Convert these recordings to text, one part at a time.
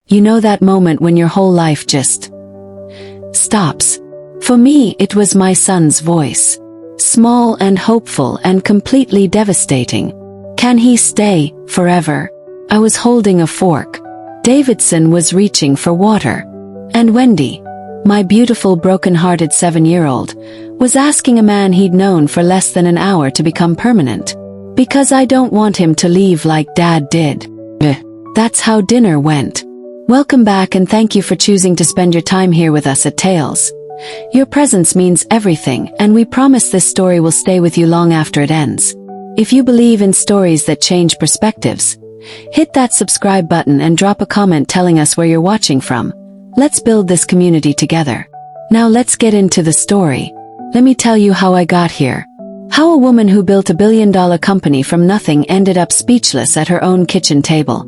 You know that moment when your whole life just stops? For me, it was my son's voice. Small and hopeful and completely devastating. Can he stay forever? I was holding a fork. Davidson was reaching for water. And Wendy, my beautiful broken-hearted 7-year-old, was asking a man he'd known for less than an hour to become permanent. Because I don't want him to leave like Dad did. That's how dinner went. Welcome back and thank you for choosing to spend your time here with us at Tales. Your presence means everything, and we promise this story will stay with you long after it ends. If you believe in stories that change perspectives, hit that subscribe button and drop a comment telling us where you're watching from. Let's build this community together. Now let's get into the story. Let me tell you how I got here. How a woman who built $1 billion company from nothing ended up speechless at her own kitchen table,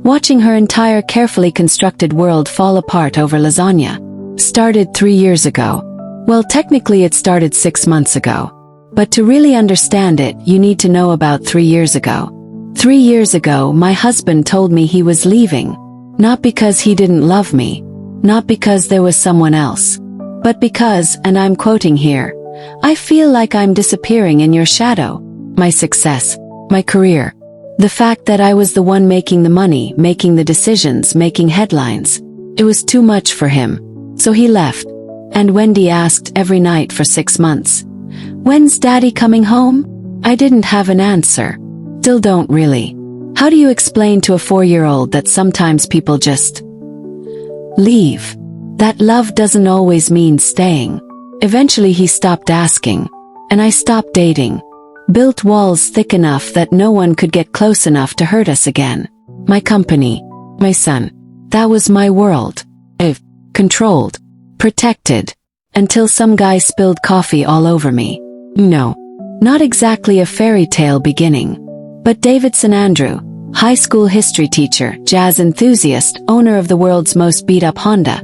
watching her entire carefully constructed world fall apart over lasagna. Started 3 years ago. Well, technically it started 6 months ago. But to really understand it, you need to know about 3 years ago. 3 years ago, my husband told me he was leaving. Not because he didn't love me. Not because there was someone else. But because, and I'm quoting here, I feel like I'm disappearing in your shadow. My success. My career. The fact that I was the one making the money, making the decisions, making headlines. It was too much for him. So he left. And Wendy asked every night for 6 months. When's Daddy coming home? I didn't have an answer. Still don't really. How do you explain to a 4-year-old that sometimes people just leave? That love doesn't always mean staying. Eventually he stopped asking. And I stopped dating. Built walls thick enough that no one could get close enough to hurt us again. My company. My son. That was my world. I've controlled. Protected. Until some guy spilled coffee all over me. No. Not exactly a fairy tale beginning. But Davidson Andrew, high school history teacher, jazz enthusiast, owner of the world's most beat-up Honda.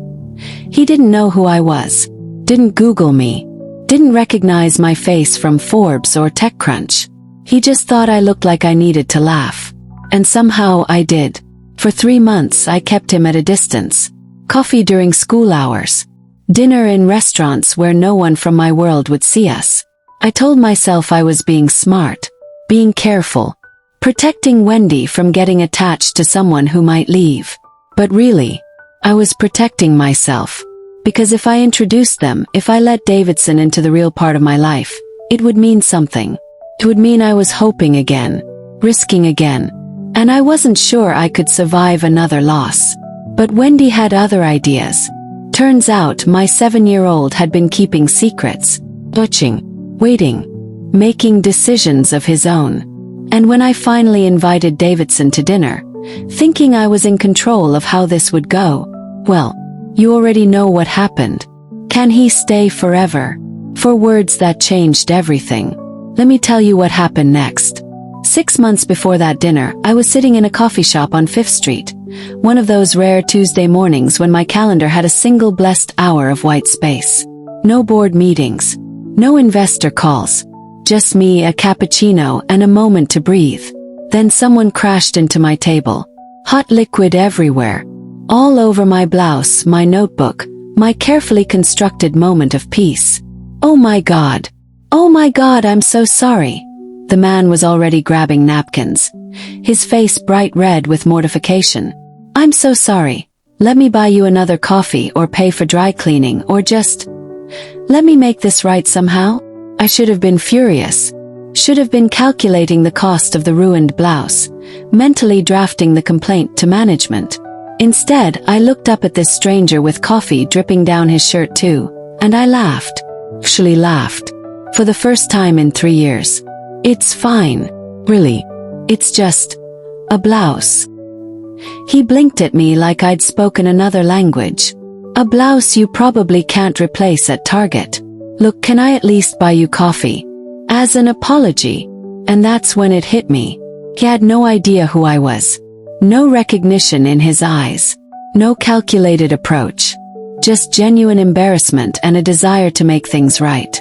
He didn't know who I was. Didn't Google me. Didn't recognize my face from Forbes or TechCrunch. He just thought I looked like I needed to laugh. And somehow I did. For 3 months I kept him at a distance. Coffee during school hours. Dinner in restaurants where no one from my world would see us. I told myself I was being smart. Being careful. Protecting Wendy from getting attached to someone who might leave. But really, I was protecting myself. Because if I introduced them, if I let Davidson into the real part of my life, it would mean something. It would mean I was hoping again. Risking again. And I wasn't sure I could survive another loss. But Wendy had other ideas. Turns out my 7-year-old had been keeping secrets. Watching. Waiting. Making decisions of his own. And when I finally invited Davidson to dinner, thinking I was in control of how this would go, well, you already know what happened. Can he stay forever? 4 words that changed everything. Let me tell you what happened next. 6 months before that dinner, I was sitting in a coffee shop on 5th Street. One of those rare Tuesday mornings when my calendar had a single blessed hour of white space. No board meetings. No investor calls. Just me, a cappuccino, and a moment to breathe. Then someone crashed into my table. Hot liquid everywhere. All over my blouse, my notebook, my carefully constructed moment of peace. Oh my God. Oh my God, I'm so sorry. The man was already grabbing napkins. His face bright red with mortification. I'm so sorry. Let me buy you another coffee or pay for dry cleaning or just let me make this right somehow. I should have been furious. Should have been calculating the cost of the ruined blouse, mentally drafting the complaint to management. Instead, I looked up at this stranger with coffee dripping down his shirt too, and I laughed. Actually laughed. For the first time in 3 years. It's fine. Really. It's just a blouse. He blinked at me like I'd spoken another language. A blouse you probably can't replace at Target. Look, can I at least buy you coffee? As an apology. And that's when it hit me. He had no idea who I was. No recognition in his eyes. No calculated approach. Just genuine embarrassment and a desire to make things right.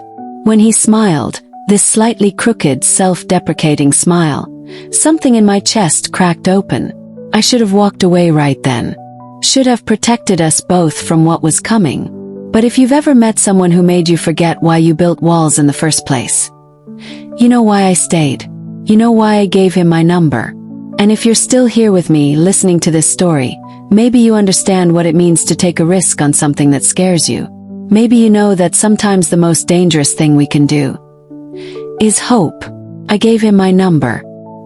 When he smiled, this slightly crooked, self-deprecating smile, something in my chest cracked open. I should have walked away right then. should have protected us both from what was coming. But if you've ever met someone who made you forget why you built walls in the first place, you know why I stayed. You know why I gave him my number. And if you're still here with me listening to this story, maybe you understand what it means to take a risk on something that scares you. Maybe you know that sometimes the most dangerous thing we can do is hope. I gave him my number.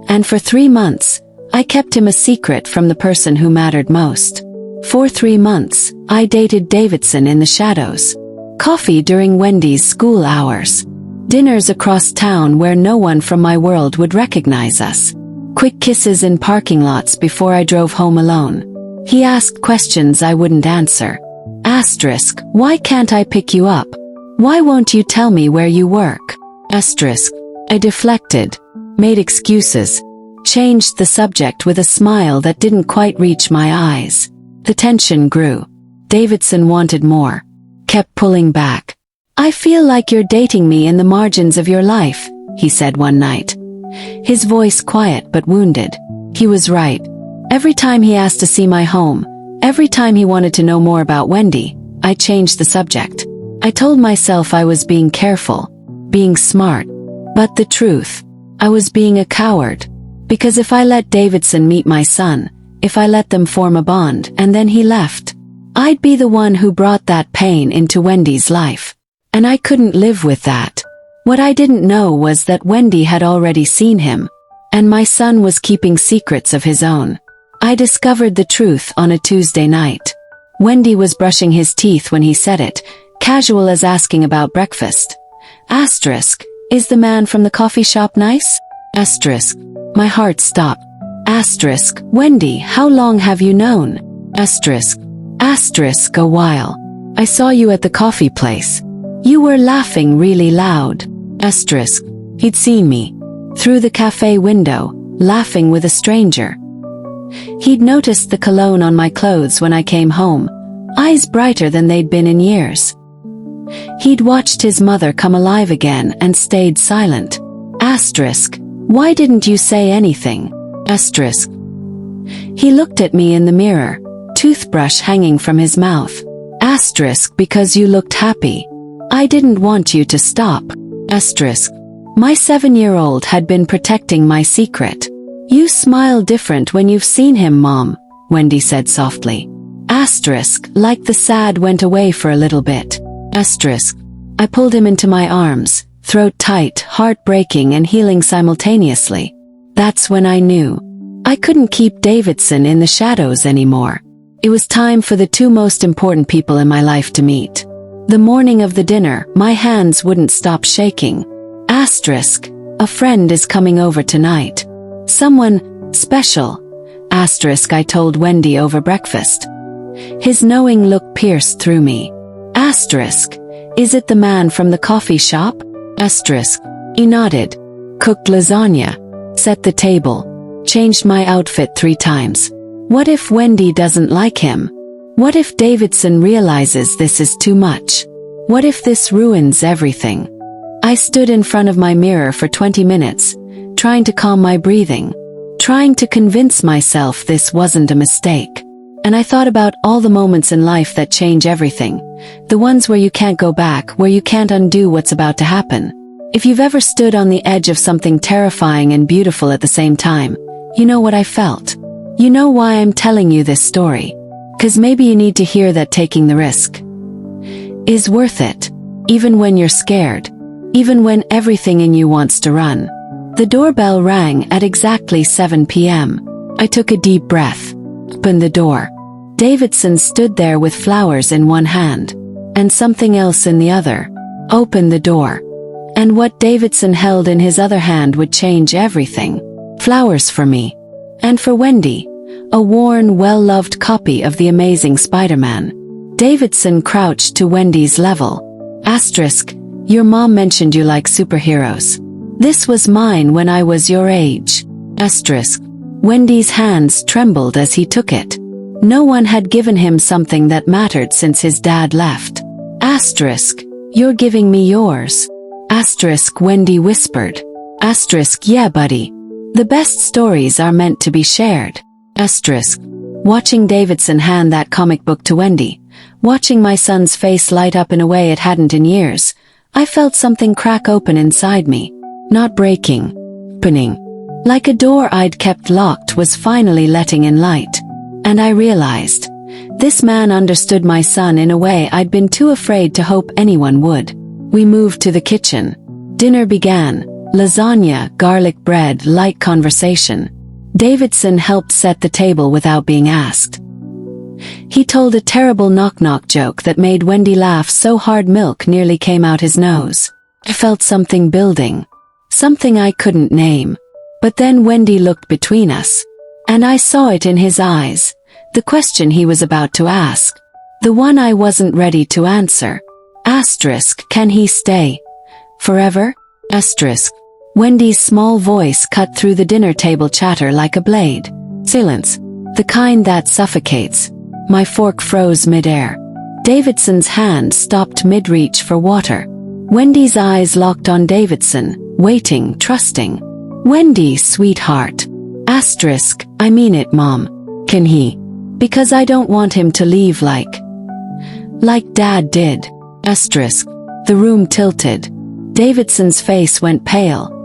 And for 3 months, I kept him a secret from the person who mattered most. For 3 months, I dated Davidson in the shadows. Coffee during Wendy's school hours. Dinners across town where no one from my world would recognize us. Quick kisses in parking lots before I drove home alone. He asked questions I wouldn't answer. Asterisk, why can't I pick you up? Why won't you tell me where you work? Asterisk, I deflected, made excuses, changed the subject with a smile that didn't quite reach my eyes. The tension grew. Davidson wanted more. Kept pulling back. I feel like you're dating me in the margins of your life, he said one night. His voice quiet but wounded. He was right. Every time he asked to see my home, every time he wanted to know more about Wendy, I changed the subject. I told myself I was being careful, being smart. But the truth, I was being a coward. Because if I let Davidson meet my son, if I let them form a bond and then he left, I'd be the one who brought that pain into Wendy's life. And I couldn't live with that. What I didn't know was that Wendy had already seen him, and my son was keeping secrets of his own. I discovered the truth on a Tuesday night. Wendy was brushing his teeth when he said it, casual as asking about breakfast. Asterisk, is the man from the coffee shop nice? Asterisk, my heart stopped. Asterisk, Wendy, how long have you known? Asterisk, a while. I saw you at the coffee place. You were laughing really loud. Asterisk, he'd seen me. Through the cafe window, laughing with a stranger. He'd noticed the cologne on my clothes when I came home, eyes brighter than they'd been in years. He'd watched his mother come alive again and stayed silent. Asterisk, why didn't you say anything? Asterisk. He looked at me in the mirror, toothbrush hanging from his mouth. Asterisk, because you looked happy. I didn't want you to stop. Asterisk. My 7-year-old had been protecting my secret. You smile different when you've seen him, Mom, Wendy said softly. Asterisk, like the sad went away for a little bit. Asterisk. I pulled him into my arms, throat tight, heart breaking and healing simultaneously. That's when I knew. I couldn't keep Davidson in the shadows anymore. It was time for the 2 most important people in my life to meet. The morning of the dinner, my hands wouldn't stop shaking. Asterisk, a friend is coming over tonight. Someone special. Asterisk, I told Wendy over breakfast. His knowing look pierced through me. Asterisk, is it the man from the coffee shop? Asterisk, he nodded. Cooked lasagna. Set the table. Changed my outfit 3 times. What if Wendy doesn't like him? What if Davidson realizes this is too much? What if this ruins everything? I stood in front of my mirror for 20 minutes, trying to calm my breathing, trying to convince myself this wasn't a mistake. And I thought about all the moments in life that change everything, the ones where you can't go back, where you can't undo what's about to happen. If you've ever stood on the edge of something terrifying and beautiful at the same time, you know what I felt. You know why I'm telling you this story. 'Cause maybe you need to hear that taking the risk is worth it, even when you're scared, even when everything in you wants to run. The doorbell rang at exactly 7 p.m. I took a deep breath, opened the door. Davidson stood there with flowers in one hand, and something else in the other. Opened the door. And what Davidson held in his other hand would change everything. Flowers for me. And for Wendy. A worn, well-loved copy of The Amazing Spider-Man. Davidson crouched to Wendy's level. Asterisk, your mom mentioned you like superheroes. This was mine when I was your age. Asterisk. Wendy's hands trembled as he took it. No one had given him something that mattered since his dad left. Asterisk, you're giving me yours. Asterisk, Wendy whispered. Asterisk, yeah, buddy. The best stories are meant to be shared. Asterisk, Watching Davidson hand that comic book to Wendy, watching my son's face light up in a way it hadn't in years, I felt something crack open inside me. Not breaking, opening. Like a door I'd kept locked was finally letting in light. And I realized, this man understood my son in a way I'd been too afraid to hope anyone would. We moved to the kitchen. Dinner began. Lasagna, garlic bread, light conversation. Davidson helped set the table without being asked. He told a terrible knock-knock joke that made Wendy laugh so hard milk nearly came out his nose. I felt something building. Something I couldn't name. But then Wendy looked between us. And I saw it in his eyes. The question he was about to ask. The one I wasn't ready to answer. Asterisk, can he stay? Forever? Asterisk. Wendy's small voice cut through the dinner table chatter like a blade. Silence. The kind that suffocates. My fork froze mid-air. Davidson's hand stopped mid-reach for water. Wendy's eyes locked on Davidson, waiting, trusting. Wendy, sweetheart. Asterisk, I mean it, Mom. Can he? Because I don't want him to leave like Dad did. Asterisk. The room tilted. Davidson's face went pale.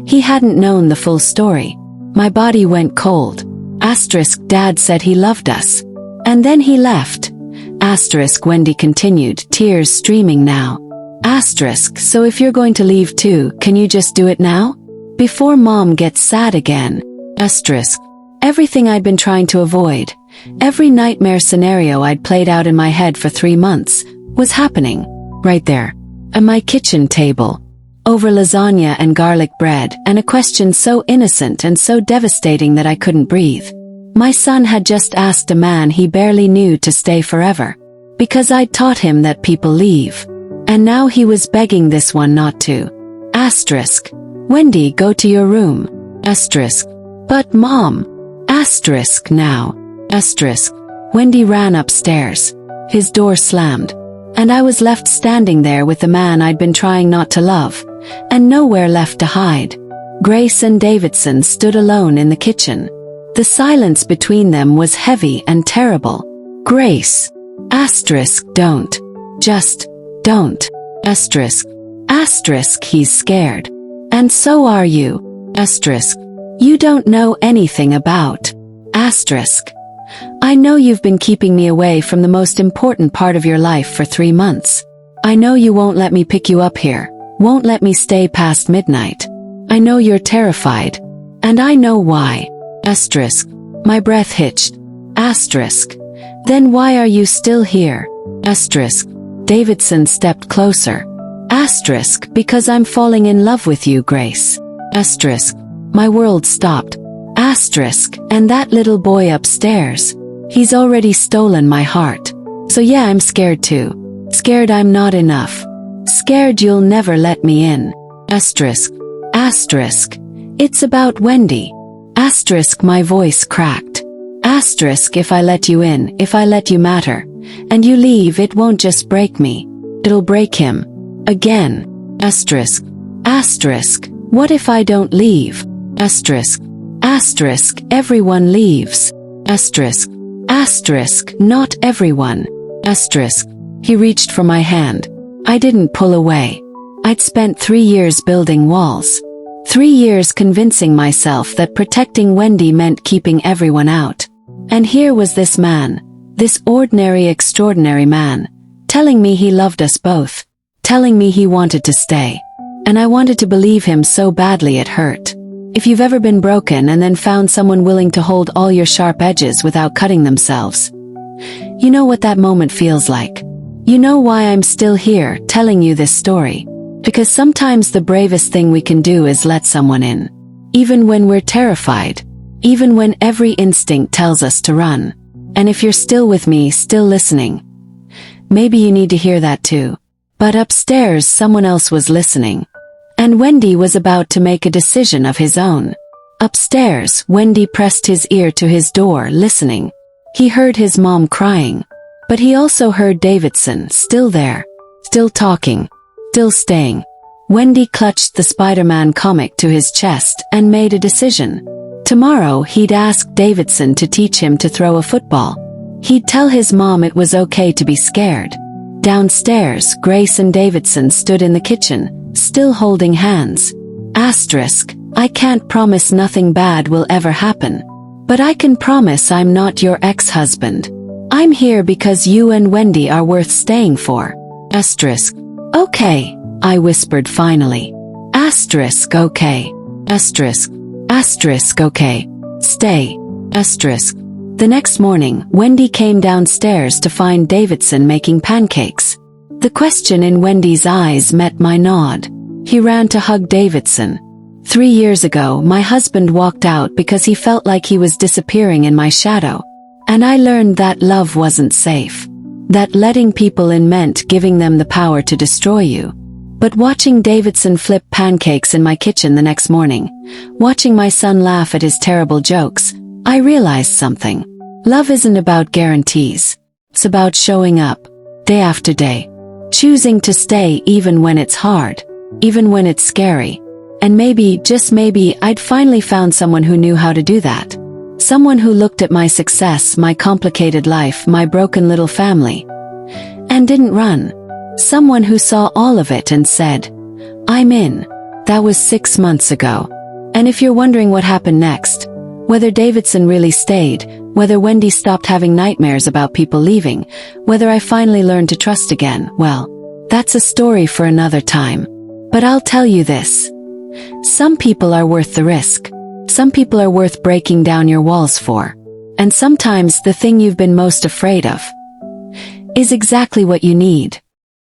He hadn't known the full story. My body went cold. Asterisk, Dad said he loved us. And then he left. Asterisk, Wendy continued, tears streaming now. Asterisk, so if you're going to leave too, can you just do it now? Before Mom gets sad again. Asterisk. Everything I'd been trying to avoid, every nightmare scenario I'd played out in my head for 3 months, was happening. Right there. At my kitchen table. Over lasagna and garlic bread, and a question so innocent and so devastating that I couldn't breathe. My son had just asked a man he barely knew to stay forever. Because I'd taught him that people leave. And now he was begging this one not to. Asterisk. Wendy, go to your room. Asterisk. But Mom. Asterisk now. Asterisk. Wendy ran upstairs. His door slammed. And I was left standing there with the man I'd been trying not to love. And nowhere left to hide. Grace and Davidson stood alone in the kitchen. The silence between them was heavy and terrible. Grace. Asterisk, don't. Just, don't. Asterisk. Asterisk, he's scared. And so are you. Asterisk. You don't know anything about. Asterisk. I know you've been keeping me away from the most important part of your life for 3 months. I know you won't let me pick you up here, won't let me stay past midnight. I know you're terrified. And I know why. Asterisk. My breath hitched. Asterisk. Then why are you still here? Asterisk. Davidson stepped closer. Asterisk, because I'm falling in love with you, Grace. Asterisk. My world stopped. Asterisk, and that little boy upstairs. He's already stolen my heart. So yeah, I'm scared too. Scared I'm not enough. Scared you'll never let me in. Asterisk. Asterisk. It's about Wendy. Asterisk, my voice cracked. Asterisk, if I let you in, if I let you matter, and you leave, it won't just break me. It'll break him. Again. Asterisk. Asterisk. What if I don't leave? Asterisk. Asterisk, everyone leaves. Asterisk. Asterisk, not everyone. Asterisk. He reached for my hand. I didn't pull away. I'd spent 3 years building walls. 3 years convincing myself that protecting Wendy meant keeping everyone out. And here was this man, this ordinary, extraordinary man, telling me he loved us both, telling me he wanted to stay. And I wanted to believe him so badly it hurt. If you've ever been broken and then found someone willing to hold all your sharp edges without cutting themselves, you know what that moment feels like. You know why I'm still here telling you this story. Because sometimes the bravest thing we can do is let someone in. Even when we're terrified. Even when every instinct tells us to run. And if you're still with me, still listening, maybe you need to hear that too. But upstairs someone else was listening. And Wendy was about to make a decision of his own. Upstairs, Wendy pressed his ear to his door, listening. He heard his mom crying. But he also heard Davidson, still there. Still talking. Still staying. Wendy clutched the Spider-Man comic to his chest and made a decision. Tomorrow he'd ask Davidson to teach him to throw a football. He'd tell his mom it was okay to be scared. Downstairs, Grace and Davidson stood in the kitchen, still holding hands. Asterisk, I can't promise nothing bad will ever happen. But I can promise I'm not your ex-husband. I'm here because you and Wendy are worth staying for. Asterisk. Okay, I whispered finally. Asterisk okay. Asterisk. Asterisk okay. Stay. Asterisk. The next morning, Wendy came downstairs to find Davidson making pancakes. The question in Wendy's eyes met my nod. He ran to hug Davidson. 3 years ago, my husband walked out because he felt like he was disappearing in my shadow. And I learned that love wasn't safe. That letting people in meant giving them the power to destroy you. But watching Davidson flip pancakes in my kitchen the next morning, watching my son laugh at his terrible jokes, I realized something. Love isn't about guarantees. It's about showing up, day after day. Choosing to stay even when it's hard, even when it's scary. And maybe, just maybe, I'd finally found someone who knew how to do that. Someone who looked at my success, my complicated life, my broken little family, and didn't run. Someone who saw all of it and said, I'm in. That was 6 months ago. And if you're wondering what happened next, whether Davidson really stayed, whether Wendy stopped having nightmares about people leaving, whether I finally learned to trust again, well, that's a story for another time. But I'll tell you this. Some people are worth the risk. Some people are worth breaking down your walls for. And sometimes the thing you've been most afraid of is exactly what you need.